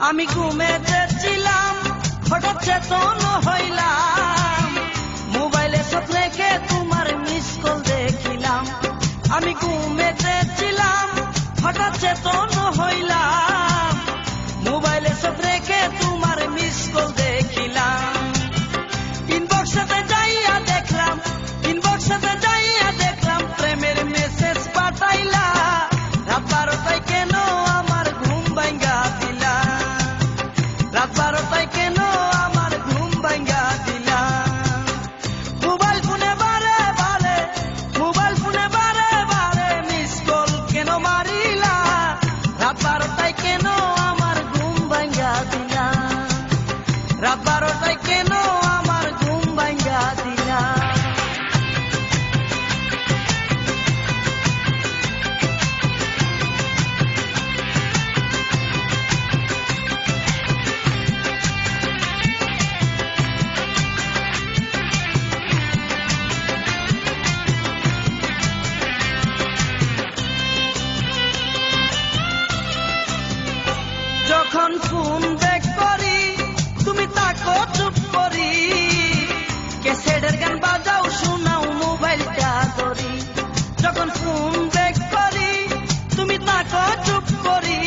আমি ঘুমেছিলাম, হঠাৎ চেতন হইলাম, মোবাইলে সব রেখে তোমার মিস কল দেখিলাম। আমি ঘুমেছিলাম, হঠাৎ চেতন হইলাম, মোবাইলে সব রেখে তোমার মিস কল দেখিলাম। ইনবক্সে যাইয়া দেখলাম, ইনবক্সে যাইয়া দেখলাম প্রেমের মেসেজ পাঠাইলা। রাত 12টায় কেন আমার ঘুম ভাঙ্গা দিলা, রাত 12টায় কেন আমার ঘুম ভাঙ্গা দিলা। মোবাইল ফোনে বারে বারে, মোবাইল ফোনে বারে বারে মিস কল কেন মারিলা। রাত 12টায় কেন আমার ঘুম ভাঙ্গা দিলা, রাত 12টায় কেন আমার ঘুম ভাঙ্গা দিলা। যখন ফোন ব্যাক করি তুমি তাকো চুপ করি, ক্যাসেটের গান বাজাও শোনাও মোবাইলটা ধরি। যখন ফোন ব্যাক করি তুমি তাকো চুপ করি,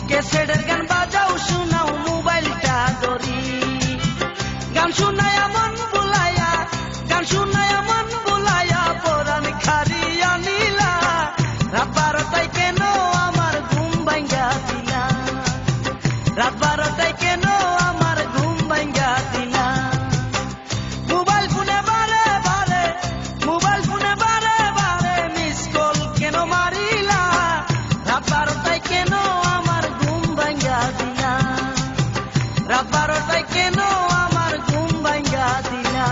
ক্যাসেটের গান বাজাও শোনাও মোবাইলটা ধরি। গান শোনায়া মন বুলায়া, গান শোনায়া মন বুলায়া পরাণ খারিয়া নিলা। রাত 12টায় কেন আমার ঘুম ভাঙ্গা দিলা, রাত 12টায় কেন আমার ঘুম ভাঙ্গা দিলা। মোবাইল ফোনে বারে বারে, মোবাইল ফোনে বারে বারে মিস কল কেন মারিলা। রাত 12টায় কেন আমার ঘুম ভাঙ্গা দিলা, রাত 12টায় কেন আমার ঘুম ভাঙ্গা দিলা।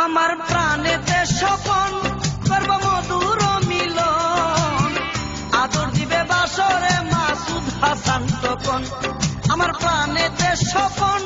আমার প্রাণেতে স্বপন করব মধুর মিলন, আদর দিবে বাসরে মাসুদ হাসান তখন। আমার প্রাণেতে স্বপন